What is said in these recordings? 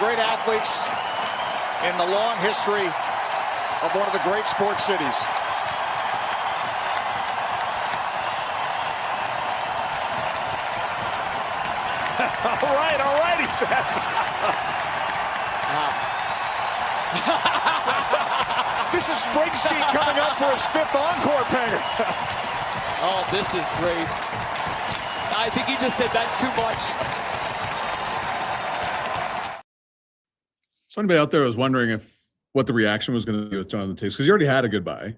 great athletes in the long history of one of the great sports cities. All right, he says. This is Springsteen coming up for his 5th encore pennant. Oh, this is great. I think he just said that's too much. So anybody out there was wondering what the reaction was going to be with Jonathan Toews, because you already had a goodbye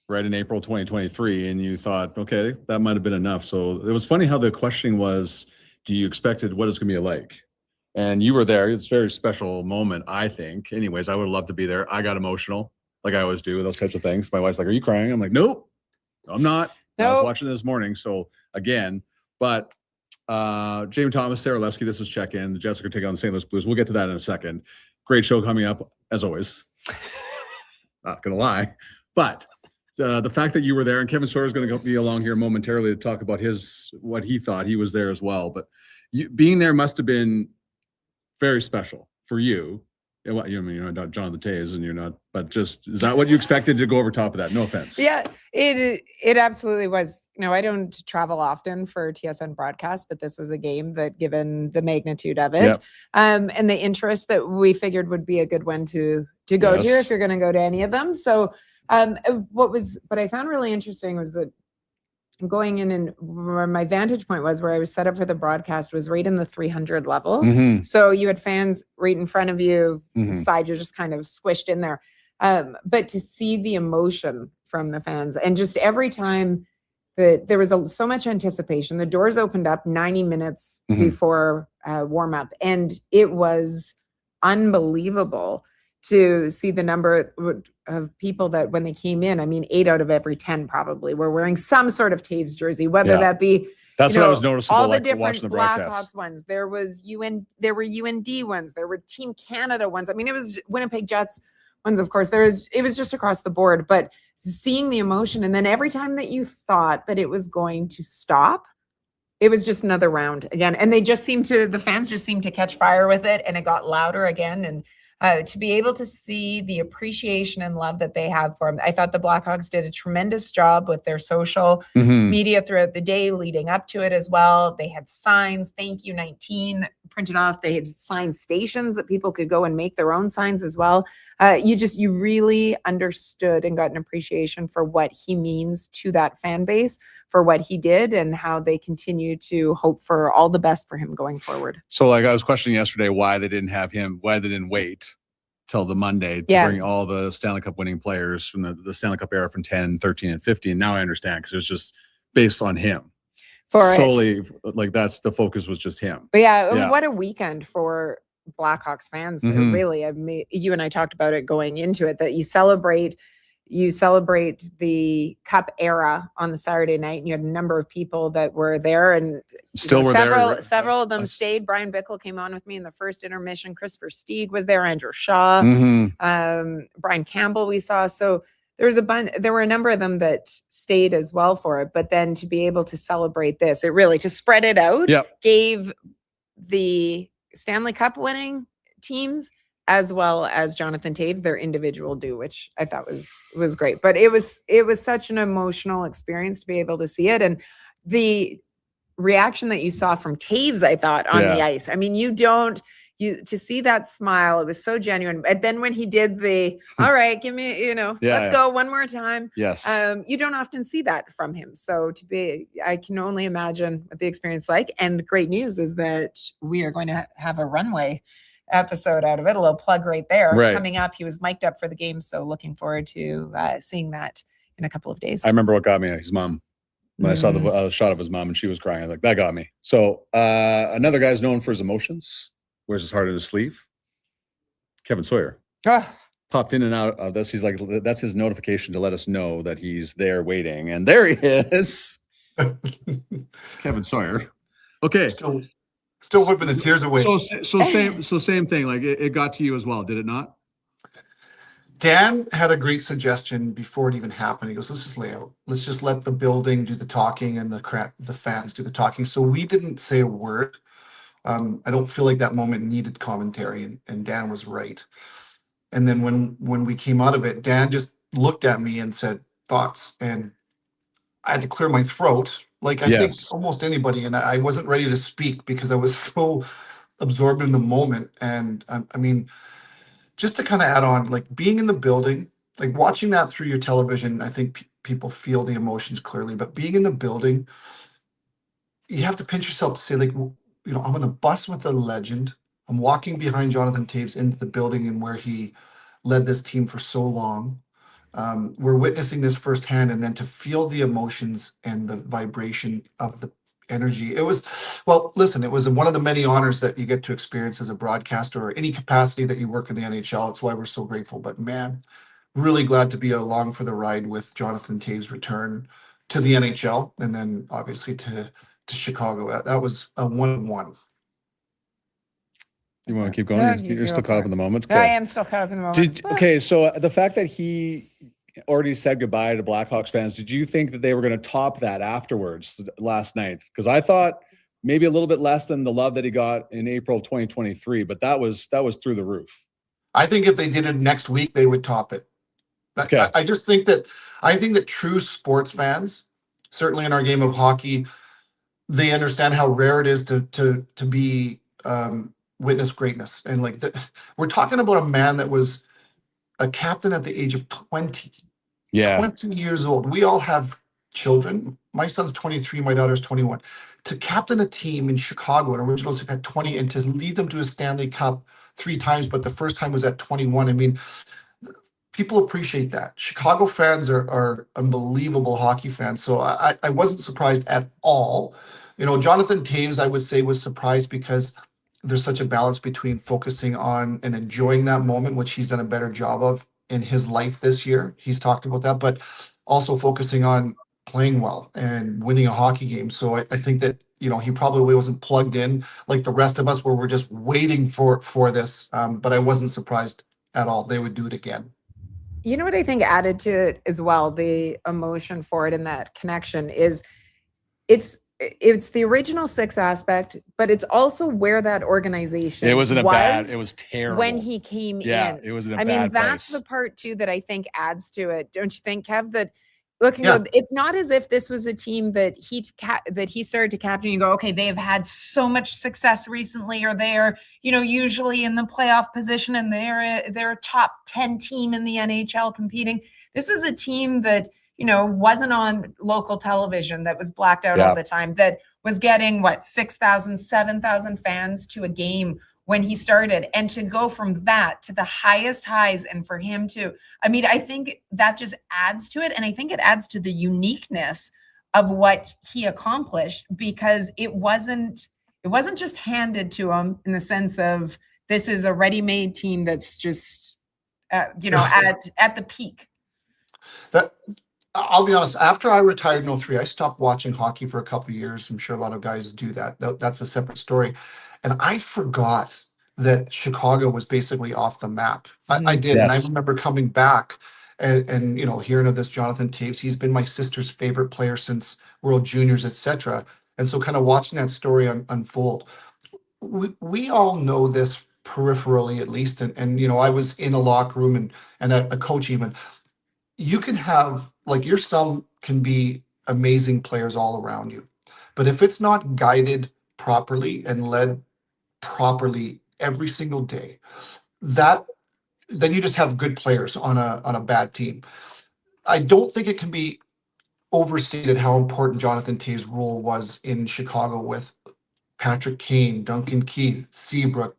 right in April 2023, and you thought, okay, that might have been enough. So it was funny how the questioning was, do you expected what it's going to be like? And you were there. It's a very special moment, I think. Anyways, I would love to be there. I got emotional, like I always do, those types of things. My wife's like, are you crying? I'm like, nope, I'm not. Nope. I was watching this morning. So again, but Jamie Thomas, Sarah Leskey, this is check-in. The Jets are going to take on the St. Louis Blues. We'll get to that in a second. Great show coming up, as always. Not going to lie. But the fact that you were there, and Kevin Sawyer is going to be along here momentarily to talk about what he thought. He was there as well. But being there must have been very special for you. I mean, you're not Jonathan Toews, and you're not, but just, is that what you expected to go over top of that? No offense. Yeah, it absolutely was. I don't travel often for TSN broadcasts, but this was a game that, given the magnitude of it, and the interest, that we figured would be a good one to go to if you're going to go to any of them. So what I found really interesting was that going in, and where my vantage point was, where I was set up for the broadcast, was right in the 300 level. So you had fans right in front of you, side, you're just kind of squished in there. But to see the emotion from the fans, and just every time that there was so much anticipation, the doors opened up 90 minutes before warm up, and it was unbelievable to see the number of people that, when they came in, I mean, 8 out of every 10 probably were wearing some sort of Toews jersey, whether that be, that's what I was noticeable, all the like, different the Blackhawks ones. There were UND ones, there were Team Canada ones. I mean, it was Winnipeg Jets ones, of course. It was just across the board, but seeing the emotion, and then every time that you thought that it was going to stop, it was just another round again. And the fans just seemed to catch fire with it, and it got louder again. And to be able to see the appreciation and love that they have for him. I thought the Blackhawks did a tremendous job with their social media throughout the day leading up to it as well. They had signs, thank you 19 printed off. They had sign stations that people could go and make their own signs as well. You really understood and got an appreciation for what he means to that fan base, for what he did, and how they continue to hope for all the best for him going forward. So, like, I was questioning yesterday why they didn't wait till the Monday to bring all the Stanley Cup winning players from the Stanley Cup era from 10, 13, and 15. And now I understand, because it was just based on him. Solely, like, that's the focus, was just him. But what a weekend for Blackhawks fans. Really, I mean, you and I talked about it going into it, that you celebrate the Cup era on the Saturday night, and you had a number of people that were there, and several of them stayed. Brian Bickle came on with me in the first intermission. Christopher Stieg was there, Andrew Shaw, Brian Campbell we saw. So there were a number of them that stayed as well for it. But then to be able to celebrate this, it really, to spread it out, gave the Stanley Cup winning teams as well as Jonathan Toews their individual due, which I thought was great. But it was such an emotional experience to be able to see it, and the reaction that you saw from Toews, I thought, on the ice. I mean, to see that smile, it was so genuine. And then when he did the, all right, give me, let's go one more time. Yes. You don't often see that from him. So I can only imagine what the experience like. And great news is that we are going to have a runway episode out of it, a little plug right there coming up. He was mic'd up for the game, so looking forward to seeing that in a couple of days. I remember what got me, his mom. When I saw the shot of his mom and she was crying, I was like, that got me. So another guy's known for his emotions, wears his heart in his sleeve. Kevin Sawyer popped in and out of this. He's like, that's his notification to let us know that he's there waiting, and there he is. Kevin Sawyer. Okay. Still whipping the tears away. So same thing. Like, it got to you as well, did it not? Dan had a great suggestion before it even happened. He goes, let's just lay out. Let's just let the building do the talking and the fans do the talking. So we didn't say a word I don't feel like that moment needed commentary, and Dan was right. And then when we came out of it, Dan just looked at me and said, "Thoughts?" And I had to clear my throat, like I think Yes. almost anybody, and I wasn't ready to speak because I was so absorbed in the moment. And I mean, just to kind of add on, like being in the building, like watching that through your television, I think people feel the emotions clearly, but being in the building, you have to pinch yourself to say, like, I'm on a bus with a legend. I'm walking behind Jonathan Toews into the building and where he led this team for so long. We're witnessing this firsthand, and then to feel the emotions and the vibration of the energy. It was, well, listen, it was one of the many honors that you get to experience as a broadcaster or any capacity that you work in the NHL. It's why we're so grateful. But man, really glad to be along for the ride with Jonathan Toews' return to the NHL, and then obviously to Chicago. That was a 1-1. You want to keep going? No, You're still caught up in the moment. I am still caught up in the moment. Okay, so the fact that he already said goodbye to Blackhawks fans, did you think that they were going to top that afterwards last night? Because I thought maybe a little bit less than the love that he got in April 2023, but that was through the roof. I think if they did it next week, they would top it. Okay. I just think that true sports fans, certainly in our game of hockey, they understand how rare it is to be witness greatness. And like we're talking about a man that was a captain at the age of 20. Yeah. 20 years old. We all have children. My son's 23, my daughter's 21. To captain a team in Chicago, an Originals at 20, and to lead them to a Stanley Cup 3 times, but the first time was at 21. I mean, people appreciate that. Chicago fans are unbelievable hockey fans. So I wasn't surprised at all. Jonathan Toews, I would say, was surprised because there's such a balance between focusing on and enjoying that moment, which he's done a better job of in his life this year. He's talked about that, but also focusing on playing well and winning a hockey game. So I think that, he probably wasn't plugged in like the rest of us where we're just waiting for this. But I wasn't surprised at all. They would do it again. You know what I think added to it as well, the emotion for it and that connection is it's the original 6 aspect, but it's also where that organization it was terrible when he came in. Yeah, it was in a bad place. That's the part too that I think adds to it. Don't you think, Kev? That it's not as if this was a team that he started to captain. You go, okay, they have had so much success recently, or they're usually in the playoff position, and they're a top 10 team in the NHL competing. This was a team that wasn't on local television, that was blacked out all the time, that was getting 6,000, 7,000 fans to a game when he started, and to go from that to the highest highs, and for him to, I think that just adds to it. And I think it adds to the uniqueness of what he accomplished, because it wasn't just handed to him in the sense of this is a ready-made team that's just, at the peak. I'll be honest, after I retired in 2003, I stopped watching hockey for a couple of years. I'm sure a lot of guys do that. That's a separate story. And I forgot that Chicago was basically off the map. I did. Yes. And I remember coming back and hearing of this Jonathan Toews. He's been my sister's favorite player since World Juniors, etc. And so kind of watching that story unfold, we all know this peripherally at least. And I was in a locker room and a coach even. You can have, your son can be amazing players all around you. But if it's not guided properly and led properly every single day, then you just have good players on a bad team. I don't think it can be overstated how important Jonathan Toews' role was in Chicago with Patrick Kane, Duncan Keith, Seabrook,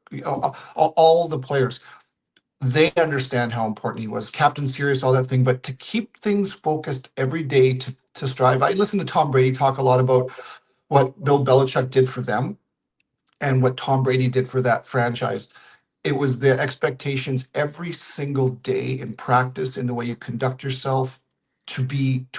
all the players. They understand how important he was. Captain Serious, all that thing, but to keep things focused every day to strive. I listened to Tom Brady talk a lot about what Bill Belichick did for them and what Tom Brady did for that franchise. It was the expectations every single day in practice, in the way you conduct yourself to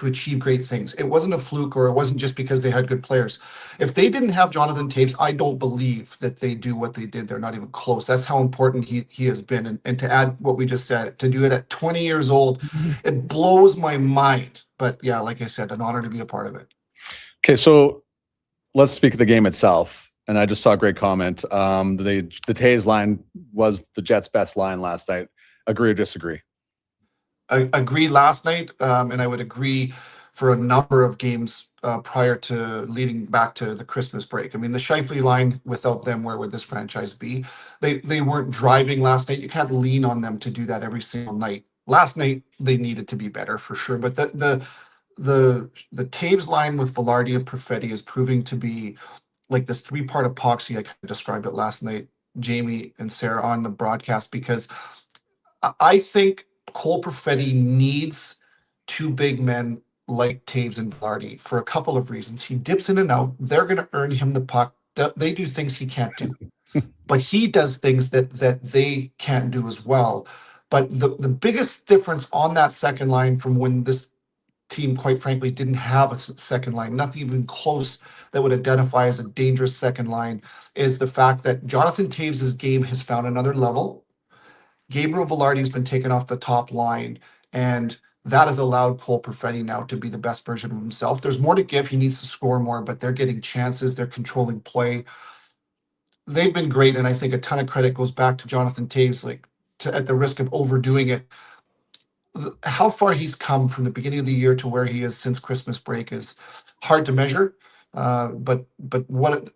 achieve great things. It wasn't a fluke, or it wasn't just because they had good players. If they didn't have Jonathan Toews, I don't believe that they do what they did. They're not even close. That's how important he has been. And to add what we just said, to do it at 20 years old, it blows my mind. But yeah, like I said, an honor to be a part of it. Okay, so let's speak of the game itself. And I just saw a great comment. The Toews line was the Jets' best line last night. Agree or disagree? I agree last night, and I would agree for a number of games prior to leading back to the Christmas break. I mean, the Scheifele line, without them, where would this franchise be? They weren't driving last night. You can't lean on them to do that every single night. Last night they needed to be better for sure, but the Toews line with Velarde and Perfetti is proving to be like this three-part epoxy. I kind of described it last night, Jamie and Sara on the broadcast, because I think Cole Perfetti needs two big men like Toews and Velarde for a couple of reasons. He dips in and out. They're going to earn him the puck. They do things he can't do, but he does things that they can't do as well. But the biggest difference on that second line from when this team, quite frankly, didn't have a second line, nothing even close that would identify as a dangerous second line, is the fact that Jonathan Toews' game has found another level. Gabriel Velarde has been taken off the top line, and that has allowed Cole Perfetti now to be the best version of himself. There's more to give. He needs to score more, but they're getting chances. They're controlling play. They've been great, and I think a ton of credit goes back to Jonathan Toews, at the risk of overdoing it. How far he's come from the beginning of the year to where he is since Christmas break is hard to measure. But put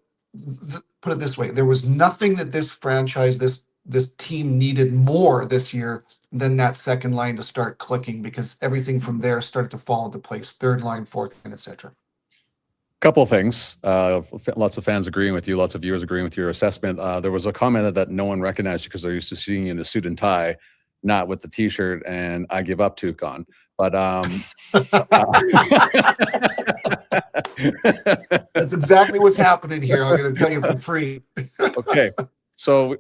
it this way, there was nothing that this franchise, this team needed more this year than that second line to start clicking, because everything from there started to fall into place. Third line, fourth line, etc. Couple of things. Lots of fans agreeing with you. Lots of viewers agreeing with your assessment. There was a comment that no one recognized you because they're used to seeing you in a suit and tie, not with the T-shirt and "I give up" toucan. But that's exactly what's happening here. I'm going to tell you for free. Okay, so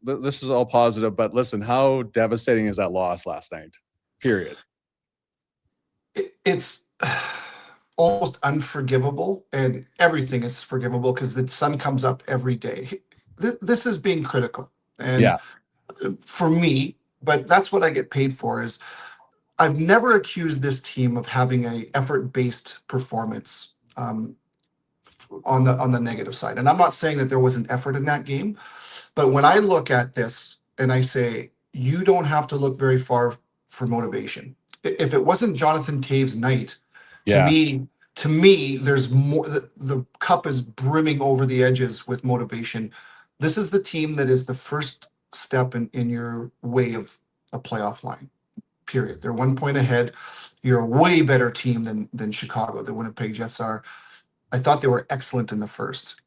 this is all positive, but listen, how devastating is that loss last night? Period. It's almost unforgivable, and everything is forgivable because the sun comes up every day. This is being critical, and for me, but that's what I get paid for. Is I've never accused this team of having a effort-based performance on the negative side, and I'm not saying that there wasn't effort in that game, but when I look at this and I say you don't have to look very far for motivation. If it wasn't Jonathan Toews' night, to me, there's more. The cup is brimming over the edges with motivation. This is the team that is the first step in your way of a playoff line. Period. They're 1 point ahead. You're a way better team than Chicago. The Winnipeg Jets are. I thought they were excellent in the first.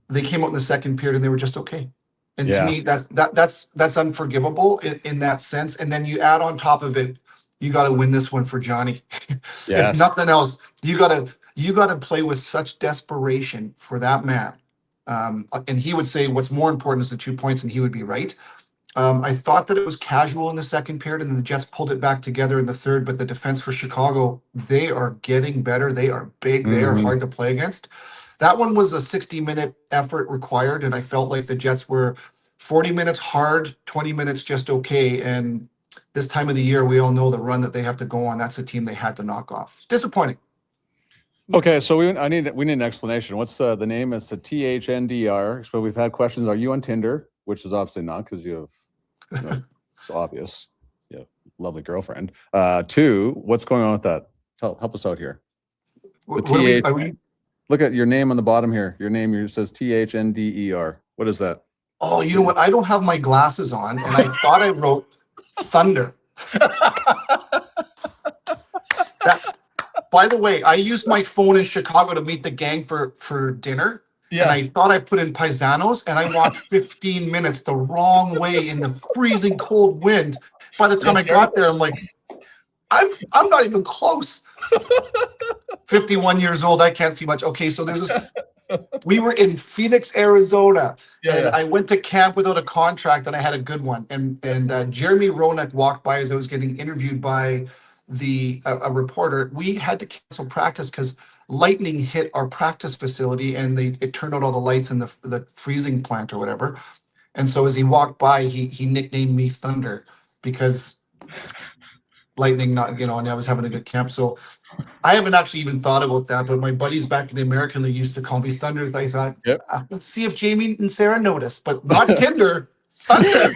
They came out in the second period and they were just okay. And to me, that's unforgivable in that sense. And then you add on top of it, you got to win this one for Johnny. If nothing else, you got to play with such desperation for that man. And he would say what's more important is the 2 points, and he would be right. I thought that it was casual in the second period, and then the Jets pulled it back together in the third. But the defense for Chicago, they are getting better. They are big. They are hard to play against. That one was a 60-minute effort required, and I felt like the Jets were 40 minutes hard, 20 minutes just okay. And this time of the year, we all know the run that they have to go on. That's a team they had to knock off. It's disappointing. Okay, so we need an explanation. What's the name? It's the THNDR. So we've had questions. Are you on Tinder? Which is obviously not, because you have, it's obvious. Yeah, lovely girlfriend. 2, what's going on with that? Help us out here. Look at your name on the bottom here. Your name says THNDER. What is that? Oh, you know what? I don't have my glasses on, and I thought I wrote Thunder. By the way, I used my phone in Chicago to meet the gang for dinner. Yeah. And I thought I put in Paisanos, and I walked 15 minutes the wrong way in the freezing cold wind. By the time I got there, I'm like, I'm not even close. 51 years old, I can't see much. Okay, so we were in Phoenix, Arizona, and I went to camp without a contract, and I had a good one. And Jeremy Roenick walked by as I was getting interviewed by a reporter. We had to cancel practice because lightning hit our practice facility, and it turned out all the lights in the freezing plant or whatever. And so as he walked by, he nicknamed me Thunder, because Lightning, not, and I was having a good camp. So I haven't actually even thought about that, but my buddies back in the American League used to call me Thunder. I thought, Yep. Let's see if Jamie and Sarah notice, but not Tinder, Thunder.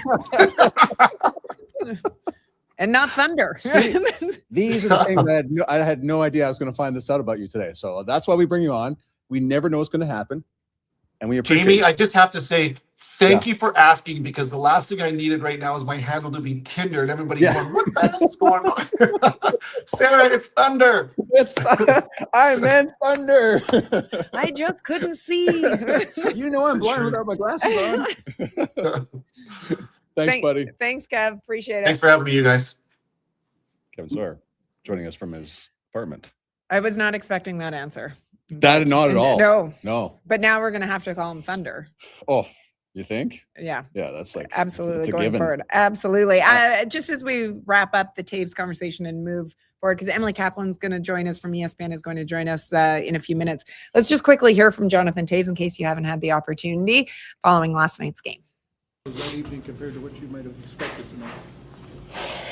And not Thunder. See, these are the things I had no idea I was going to find this out about you today. So that's why we bring you on. We never know what's going to happen. And we appreciate Jamie, it. I just have to say thank you for asking, because the last thing I needed right now is my handle to be Tinder and everybody going, what the hell is going on? Sarah, it's Thunder. I meant Thunder. I just couldn't see. I'm blind without my glasses on. Thanks, buddy. Thanks, Kev. Appreciate it. Thanks for having me, you guys. Kevin Sawyer joining us from his apartment. I was not expecting that answer. Not at all. No. But now we're going to have to call him Thunder. Oh, you think? Yeah. Yeah, that's like absolutely it's going given. forward. Absolutely. Just as we wrap up the Toews conversation and move forward, because Emily Kaplan's going to join us from ESPN, is going to join us in a few minutes. Let's just quickly hear from Jonathan Toews in case you haven't had the opportunity following last night's game. Was that evening compared to what you might have expected tonight?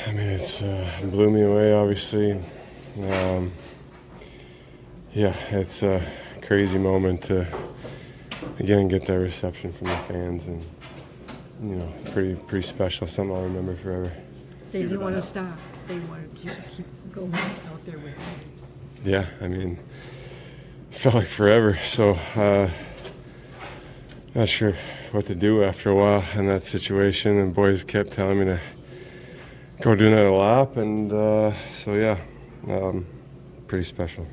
I mean, it's blew me away, obviously. Yeah, it's a crazy moment to again get that reception from the fans, and pretty special. Something I'll remember forever. They didn't want to stop. They wanted you to keep going out there with them. Yeah, I mean, it felt like forever. So, not sure what to do after a while in that situation. And boys kept telling me to go do another lap, and so yeah, pretty special.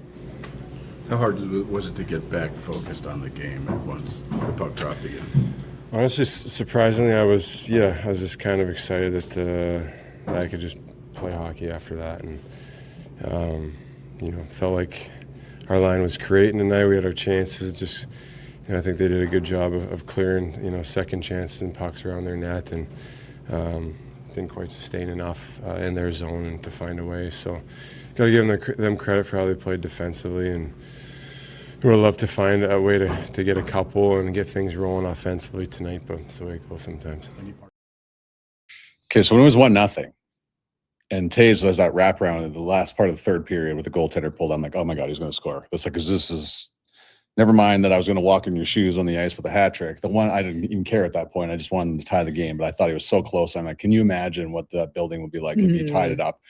How hard was it to get back focused on the game once the puck dropped again? Honestly, surprisingly, I was just kind of excited that I could just play hockey after that, and felt like our line was creating tonight. We had our chances. Just I think they did a good job of clearing second chances and pucks around their net, and didn't quite sustain enough in their zone and to find a way. So got to give them credit for how they played defensively, and we would love to find a way to get a couple and get things rolling offensively tonight, but it's the way it goes sometimes. Okay, so when it was 1-0, and Toews does that wraparound in the last part of the third period with the goaltender pulled, I'm like, oh my God, he's going to score. That's like, because this is, never mind that I was going to walk in your shoes on the ice with a hat trick. The one, I didn't even care at that point. I just wanted to tie the game, but I thought he was so close. I'm like, can you imagine what that building would be like if you tied it up?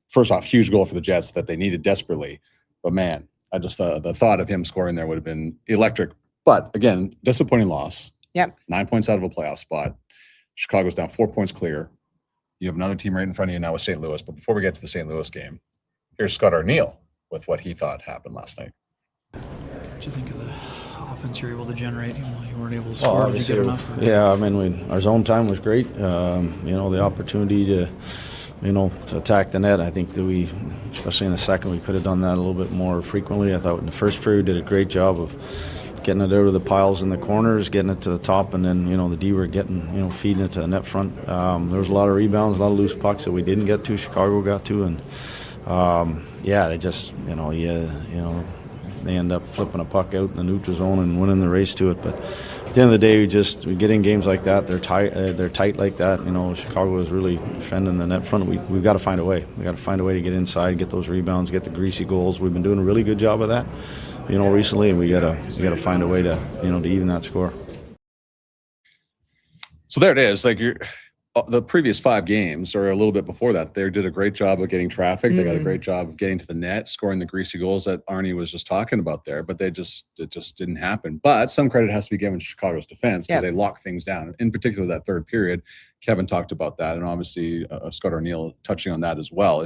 First off, huge goal for the Jets that they needed desperately. But man, I just the thought of him scoring there would have been electric. But again, disappointing loss. Yep. 9 points out of a playoff spot. Chicago's down 4 points clear. You have another team right in front of you now with St. Louis. But before we get to the St. Louis game, here's Scott Arniel with what he thought happened last night. What do you think of the offense you were able to generate? You weren't able to score. Did you get enough? Yeah, I mean, our zone time was great. The opportunity to attack the net. I think that we, especially in the second, we could have done that a little bit more frequently. I thought in the first period did a great job of getting it out of the piles in the corners, getting it to the top, and then, the D were getting, feeding it to the net front. There was a lot of rebounds, a lot of loose pucks that we didn't get to, Chicago got to, and they just, they end up flipping a puck out in the neutral zone and winning the race to it. But at the end of the day, we get in games like that. They're tight like that. Chicago is really defending the net front. We've got to find a way. We got to find a way to get inside, get those rebounds, get the greasy goals. We've been doing a really good job of that, recently, and we gotta find a way to to even that score. So there it is. Like the previous 5 games, or a little bit before that, they did a great job of getting traffic. They got a great job of getting to the net, scoring the greasy goals that Arnie was just talking about there. But it just didn't happen. But some credit has to be given to Chicago's defense because they locked things down. In particular, that third period, Kevin talked about that, and obviously Scott Arniel touching on that as well.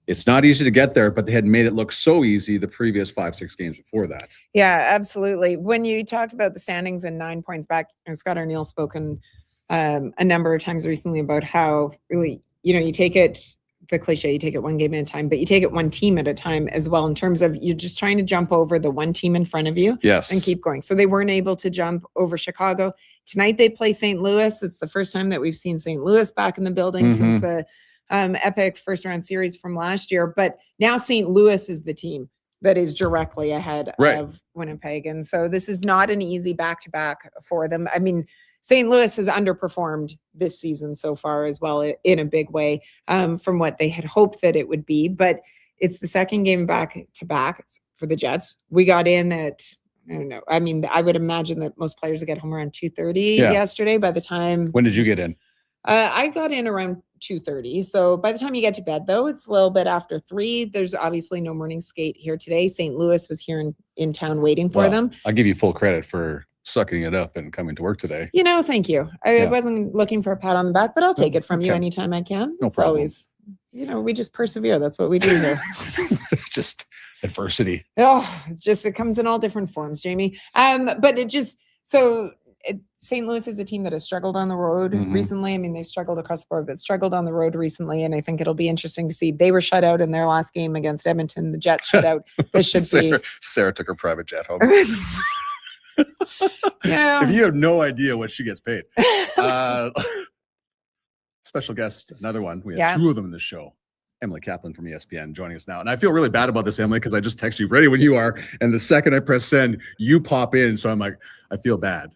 It's not easy to get there, but they had made it look so easy the previous 5-6 games before that. Yeah, absolutely. When you talked about the standings and 9 points back, Scott Arniel spoken a number of times recently about how really, you take it, the cliche, you take it one game at a time, but you take it one team at a time as well, in terms of you're just trying to jump over the one team in front of you and keep going. So they weren't able to jump over Chicago. Tonight they play St. Louis. It's the first time that we've seen St. Louis back in the building since the epic first round series from last year. But now St. Louis is the team that is directly ahead of Winnipeg. And so this is not an easy back-to-back for them. I mean, St. Louis has underperformed this season so far as well in a big way from what they had hoped that it would be. But it's the second game back to back for the Jets. We got in at, I don't know. I mean, I would imagine that most players would get home around 2:30 yesterday by the time. When did you get in? I got in around 2:30. So by the time you get to bed, though, it's a little bit after 3. There's obviously no morning skate here today. St. Louis was here in town waiting for them. I'll give you full credit for sucking it up and coming to work today. Thank you. I wasn't looking for a pat on the back, but I'll take it from you anytime I can. No problem. Always, we just persevere. That's what we do here. Just adversity. It comes in all different forms, Jamie. But St. Louis is a team that has struggled on the road recently. I mean, they've struggled across the board, but struggled on the road recently. And I think it'll be interesting to see. They were shut out in their last game against Edmonton. The Jets shut out. This should be. Sarah took her private jet home. Yeah. If you have no idea what she gets paid. Special guest, another one. We have 2 of them in this show. Emily Kaplan from ESPN joining us now. And I feel really bad about this, Emily, because I just text you ready when you are. And the second I press send, you pop in. So I'm like, I feel bad.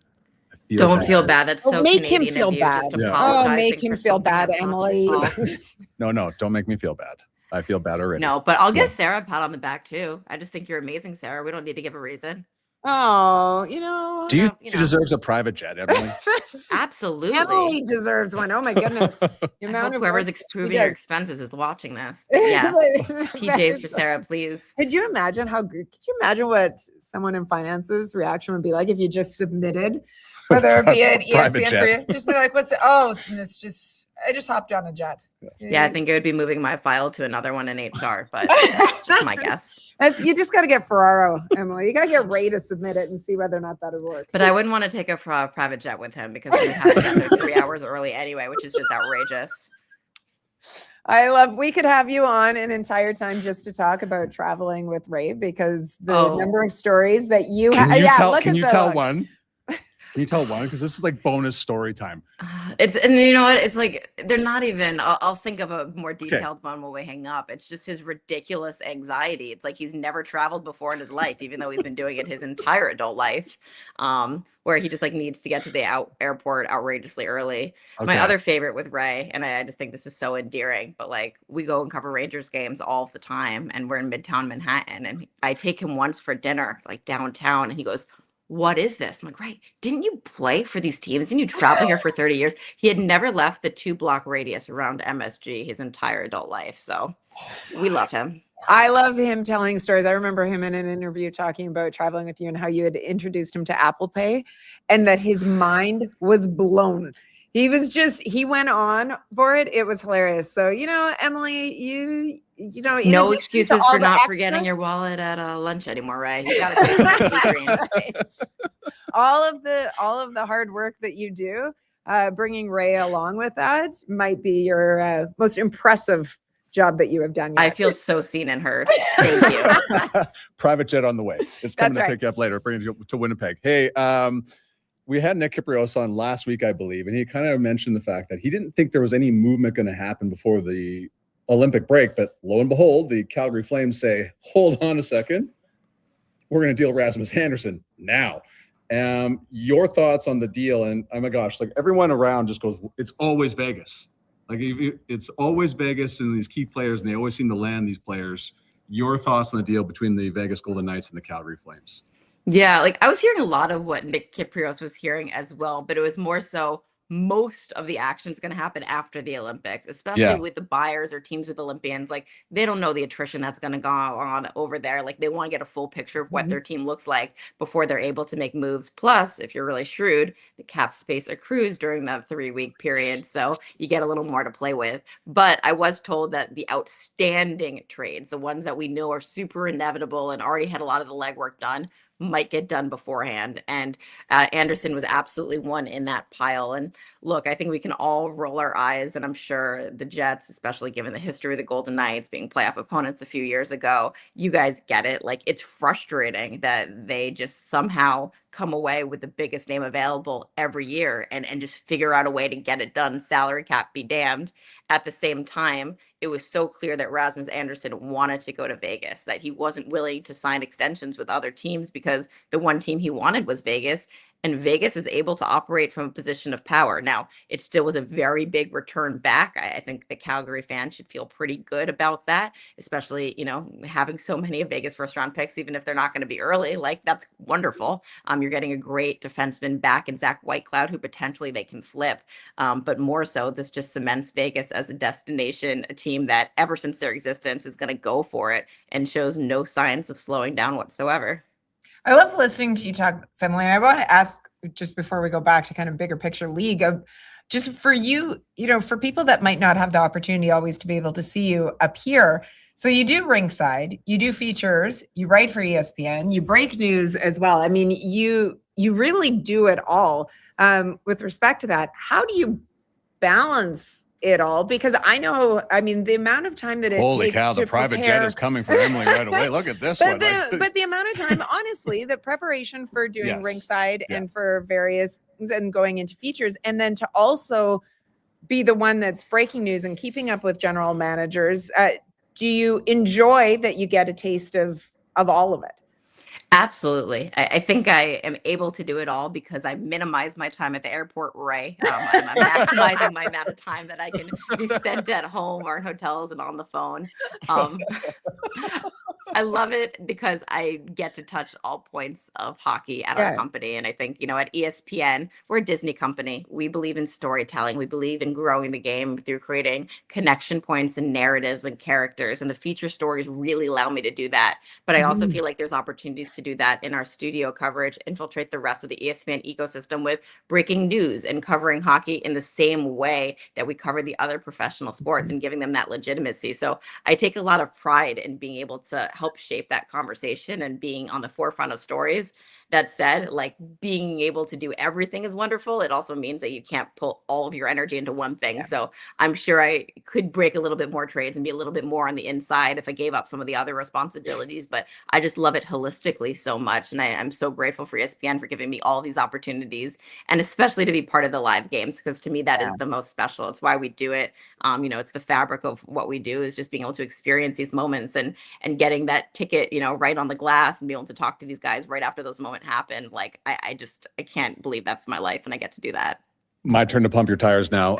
Don't feel bad. That's so make him Canadian feel of you, bad. just apologizing make him for feel something bad, that's not your Emily. fault. No, don't make me feel bad. I feel bad already. No, but I'll give Sarah a pat on the back too. I just think you're amazing, Sarah. We don't need to give a reason. Oh, Do you think she deserves a private jet, Emily? Absolutely. Emily deserves one. Oh my goodness. I hope whoever's approving your expenses is watching this. Yes. PJs for Sarah, please. Could you imagine what someone in finance's reaction would be like if you just submitted, whether it be an ESPN for you? Just be like, I just hopped on a jet. Yeah, I think it would be moving my file to another one in HR, but that's just my guess. You just got to get Ferraro, Emily. You got to get Ray to submit it and see whether or not that'll work. But I wouldn't want to take a private jet with him because we have to get there 3 hours early anyway, which is just outrageous. We could have you on an entire time just to talk about traveling with Ray because the number of stories that you have. Can you tell one? Can you tell one? Because this is like bonus story time. And you know what? It's like they're not even. I'll think of a more detailed one when we hang up. It's just his ridiculous anxiety. It's like he's never traveled before in his life, even though he's been doing it his entire adult life. Where he just like needs to get to the airport outrageously early. Okay. My other favorite with Ray, and I just think this is so endearing, but like we go and cover Rangers games all the time, and we're in Midtown Manhattan, and I take him once for dinner, like downtown, and he goes, "What is this?" I'm like, "Right, didn't you play for these teams? Didn't you travel here for 30 years?" He had never left the 2-block radius around MSG his entire adult life. So we love him. I love him telling stories. I remember him in an interview talking about traveling with you and how you had introduced him to Apple Pay and that his mind was blown. He went on for it. It was hilarious. So, Emily, no excuses for not forgetting your wallet at lunch anymore, right? You got to pay all of the hard work that you do, bringing Ray along with that might be your most impressive job that you have done yet. I feel so seen and heard. Thank you. Private jet on the way. It's coming to pick you up later, bring you to Winnipeg. Hey, we had Nick Kypreos on last week, I believe, and he kind of mentioned the fact that he didn't think there was any movement going to happen before the Olympic break, but lo and behold, the Calgary Flames say, "Hold on a second, we're going to deal Rasmus Andersson now." Your thoughts on the deal? And oh my gosh, like everyone around just goes, "It's always Vegas." Like it's always Vegas and these key players, and they always seem to land these players. Your thoughts on the deal between the Vegas Golden Knights and the Calgary Flames? Yeah, like I was hearing a lot of what Nick Kypreos was hearing as well, but it was more so most of the action is going to happen after the Olympics, especially with the buyers or teams with Olympians. Like they don't know the attrition that's going to go on over there. Like they want to get a full picture of what their team looks like before they're able to make moves. Plus, if you're really shrewd, the cap space accrues during that 3-week period. So you get a little more to play with. But I was told that the outstanding trades, the ones that we know are super inevitable and already had a lot of the legwork done, might get done beforehand. And Anderson was absolutely one in that pile. And look, I think we can all roll our eyes, and I'm sure the Jets, especially given the history of the Golden Knights being playoff opponents a few years ago, you guys get it. Like it's frustrating that they just somehow come away with the biggest name available every year and just figure out a way to get it done, salary cap be damned. At the same time, it was so clear that Rasmus Andersson wanted to go to Vegas, that he wasn't willing to sign extensions with other teams because the one team he wanted was Vegas. And Vegas is able to operate from a position of power. Now, it still was a very big return back. I think the Calgary fans should feel pretty good about that, especially, having so many of Vegas first round picks, even if they're not going to be early. Like, that's wonderful. You're getting a great defenseman back in Zach Whitecloud, who potentially they can flip. But more so, this just cements Vegas as a destination, a team that ever since their existence is going to go for it and shows no signs of slowing down whatsoever. I love listening to you talk, Emily. And I want to ask, just before we go back to kind of bigger picture league, of just for you, for people that might not have the opportunity always to be able to see you up here. So you do ringside, you do features, you write for ESPN, you break news as well. I mean, you really do it all. With respect to that, how do you balance it all? Because I know, the amount of time that it Holy takes cow, to the private prepare, jet is coming for Emily right away. Look at this one. but the amount of time, honestly, the preparation for doing Yes. ringside and for various and going into features, and then to also be the one that's breaking news and keeping up with general managers. Do you enjoy that you get a taste of all of it? Absolutely. I think I am able to do it all because I minimize my time at the airport, Ray. I'm maximizing my amount of time that I can be spent at home or in hotels and on the phone. I love it because I get to touch all points of hockey at our company. And I think, at ESPN, we're a Disney company. We believe in storytelling. We believe in growing the game through creating connection points and narratives and characters. And the feature stories really allow me to do that. But I also feel like there's opportunities to do that in our studio coverage, infiltrate the rest of the ESPN ecosystem with breaking news and covering hockey in the same way that we cover the other professional sports and giving them that legitimacy. So I take a lot of pride in being able to help shape that conversation and being on the forefront of stories. That said, like, being able to do everything is wonderful. It also means that you can't pull all of your energy into one thing. So I'm sure I could break a little bit more trades and be a little bit more on the inside if I gave up some of the other responsibilities. But I just love it holistically so much. And I'm so grateful for ESPN for giving me all these opportunities, and especially to be part of the live games, because to me, that is the most special. It's why we do it. It's the fabric of what we do, is just being able to experience these moments and getting that ticket, right on the glass and be able to talk to these guys right after those moments happen. Like, I can't believe that's my life and I get to do that. My turn to pump your tires now.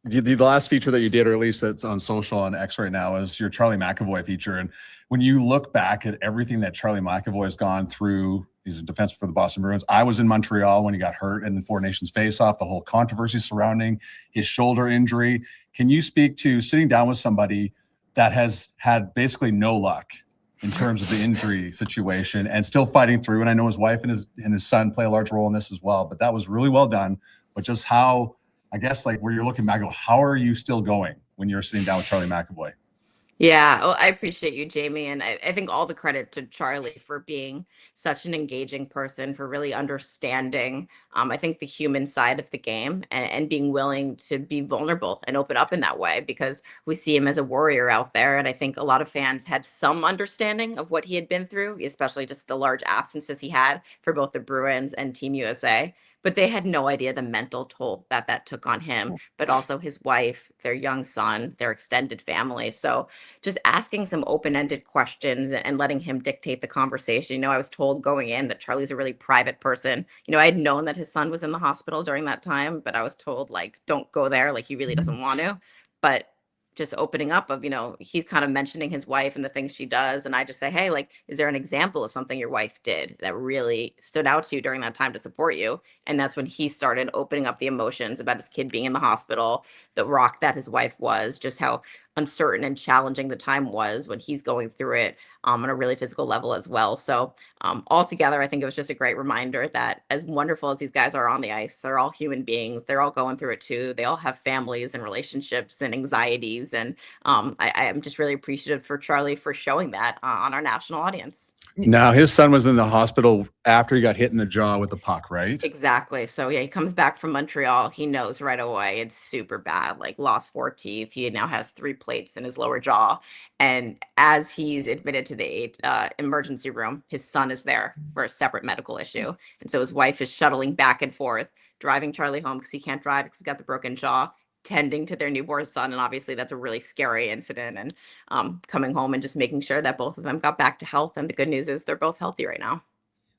The last feature that you did, or at least that's on social on X right now, is your Charlie McAvoy feature. And when you look back at everything that Charlie McAvoy has gone through, he's a defenseman for the Boston Bruins. I was in Montreal when he got hurt in the Four Nations face-off, the whole controversy surrounding his shoulder injury. Can you speak to sitting down with somebody that has had basically no luck in terms of the injury situation and still fighting through? And I know his wife and his son play a large role in this as well, but that was really well done. But just how, I guess, like, where you're looking back, how are you still going when you're sitting down with Charlie McAvoy? Yeah, well, I appreciate you, Jamie. And I think all the credit to Charlie for being such an engaging person, for really understanding, I think, the human side of the game, and being willing to be vulnerable and open up in that way, because we see him as a warrior out there. And I think a lot of fans had some understanding of what he had been through, especially just the large absences he had for both the Bruins and Team USA. But they had no idea the mental toll that took on him, but also his wife, their young son, their extended family. So just asking some open-ended questions and letting him dictate the conversation. I was told going in that Charlie's a really private person. I had known that his son was in the hospital during that time, but I was told, like, don't go there. Like, he really doesn't want to. But just opening up of, he's kind of mentioning his wife and the things she does. And I just say, hey, like, is there an example of something your wife did that really stood out to you during that time to support you? And that's when he started opening up the emotions about his kid being in the hospital, the rock that his wife was, just how uncertain and challenging the time was when he's going through it on a really physical level as well. So altogether, I think it was just a great reminder that as wonderful as these guys are on the ice, they're all human beings. They're all going through it too. They all have families and relationships and anxieties. And I am just really appreciative for Charlie for showing that on our national audience. Now, his son was in the hospital after he got hit in the jaw with the puck, right? Exactly. So yeah, he comes back from Montreal. He knows right away it's super bad, like lost 4 teeth. He now has 3 plates in his lower jaw. And as he's admitted to the emergency room, his son is there for a separate medical issue. And so his wife is shuttling back and forth, driving Charlie home because he can't drive because he's got the broken jaw, tending to their newborn son. And obviously that's a really scary incident. And coming home and just making sure that both of them got back to health. And the good news is they're both healthy right now.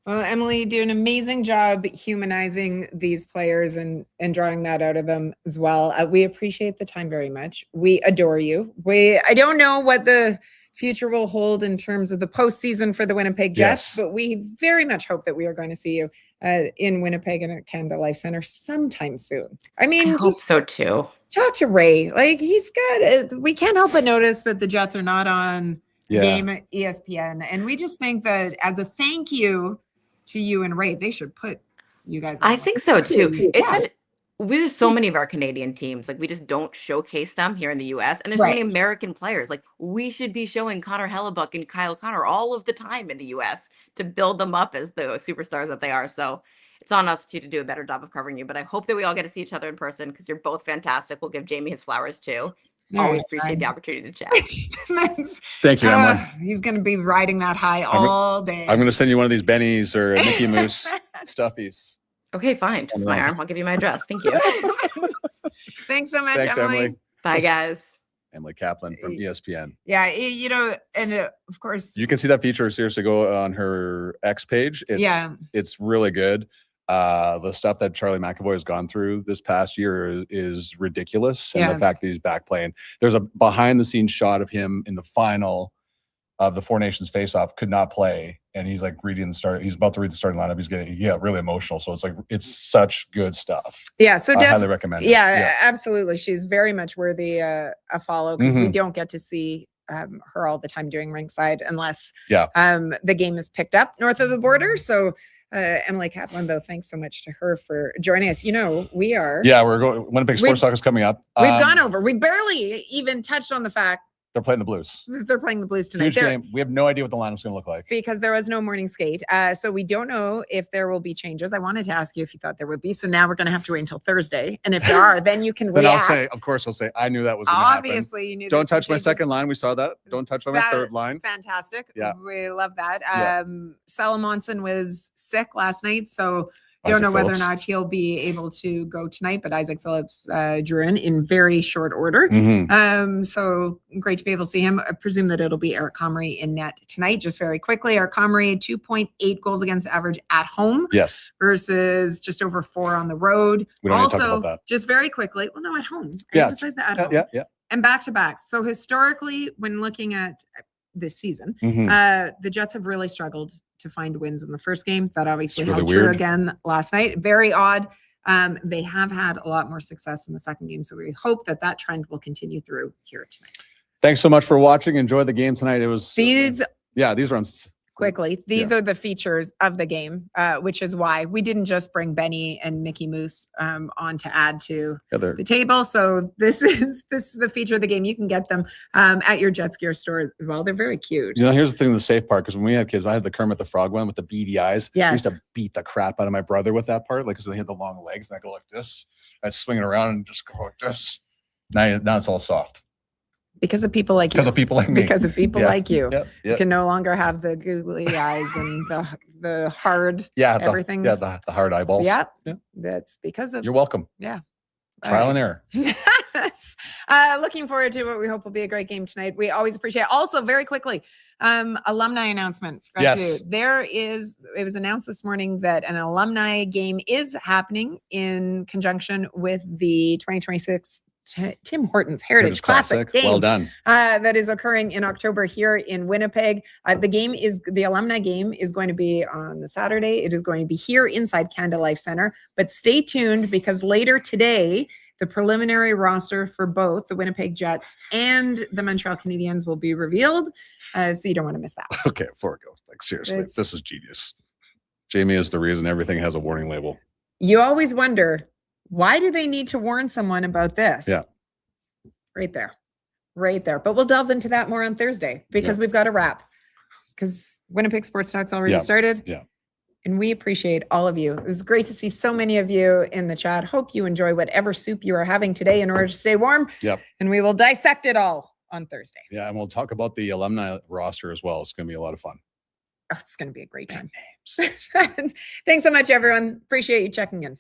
Well, Emily, you do an amazing job humanizing these players and drawing that out of them as well. We appreciate the time very much. We adore you. I don't know what the future will hold in terms of the postseason for the Winnipeg Jets, but we very much hope that we are going to see you in Winnipeg and at Canada Life Center sometime soon. I mean, I hope so too. Talk to Ray. Like, he's got. We can't help but notice that the Jets are not on game at ESPN, and we just think that as a thank you to you and Ray, they should put you guys. I think so too. There's so many of our Canadian teams, like we just don't showcase them here in the US. And there's so many American players. Like we should be showing Connor Hellebuck and Kyle Connor all of the time in the US to build them up as the superstars that they are. So it's on us too to do a better job of covering you. But I hope that we all get to see each other in person because you're both fantastic. We'll give Jamie his flowers too. Always appreciate the opportunity to chat. Thank you, Emily. He's going to be riding that high all day. I'm going to send you one of these Bennies or Mickey Mouse stuffies. Okay, fine. Just my arm. I'll give you my address. Thank you. Thanks so much, Thanks, Emily. Bye, guys. Emily Kaplan from ESPN. Yeah, and of course, you can see that feature. Seriously, go on her X page. It's really good. The stuff that Charlie McAvoy has gone through this past year is ridiculous, and the fact that he's back playing. There's a behind-the-scenes shot of him in the final of the Four Nations face-off, could not play, and he's like reading the start. He's about to read the starting lineup. He's getting really emotional. So it's such good stuff. Yeah, so I highly recommend it. Yeah, absolutely. She's very much worthy a follow because we don't get to see her all the time doing ringside unless the game is picked up north of the border. So Emily Kaplan, though, thanks so much to her for joining us. We are. Yeah, we're going. Winnipeg Sports Talk is coming up. We've gone over. We barely even touched on the fact they're playing the Blues. They're playing the Blues tonight. Huge game. We have no idea what the lineup's going to look like because there was no morning skate. So we don't know if there will be changes. I wanted to ask you if you thought there would be. So now we're going to have to wait until Thursday. And if there are, then you can react. Then I'll say, I knew that was going to happen. Obviously, you knew. Don't touch my second line. We saw that. Don't touch on my third line. Fantastic. Yeah. We love that. Salamonson was sick last night, so I don't know whether or not he'll be able to go tonight, but Isaac Phillips drew in very short order. So great to be able to see him. I presume that it'll be Eric Comrie in net tonight. Just very quickly, Eric Comrie, 2.8 goals against average at home. Yes. Versus just over 4 on the road. We don't need to talk about that. Just very quickly, well, no, at home. Yeah. Emphasize the at home. Yeah. And back-to-back. So historically, when looking at this season, the Jets have really struggled to find wins in the first game. That obviously held true again last night. Very odd. They have had a lot more success in the second game, so we hope that trend will continue through here tonight. Thanks so much for watching. Enjoy the game tonight. It was these are on quickly. These are the features of the game, which is why we didn't just bring Benny and Mickey Mouse on to add to the table. So this is the feature of the game. You can get them at your Jets Gear store as well. They're very cute. Here's the thing, the safe part, because when we had kids, I had the Kermit the Frog one with the beady eyes. Yes. I used to beat the crap out of my brother with that part, because they had the long legs, and I go like this. I'd swing it around and just go like this. Now it's all soft. Because of people like you. Because of people like me. Because of people like you. Yep. You can no longer have the googly eyes and the hard everything. The hard eyeballs. Yeah. That's because of. You're welcome. Yeah. Trial and error. Looking forward to what we hope will be a great game tonight. We always appreciate it. Also, very quickly, alumni announcement. Yes. It was announced this morning that an alumni game is happening in conjunction with the 2026 Tim Hortons Heritage Classic game. Well done. That is occurring in October here in Winnipeg. The alumni game is going to be on the Saturday. It is going to be here inside Canada Life Center. But stay tuned, because later today, the preliminary roster for both the Winnipeg Jets and the Montreal Canadiens will be revealed. So you don't want to miss that. Okay, before it goes, seriously, this is genius. Jamie is the reason everything has a warning label. You always wonder, why do they need to warn someone about this? Yeah. Right there. But we'll delve into that more on Thursday, because we've got a wrap. Because Winnipeg Sports Talk's already started. Yeah. And we appreciate all of you. It was great to see so many of you in the chat. Hope you enjoy whatever soup you are having today in order to stay warm. Yep. And we will dissect it all on Thursday. Yeah, and we'll talk about the alumni roster as well. It's going to be a lot of fun. Oh, it's going to be a great time. Thanks so much, everyone. Appreciate you checking in.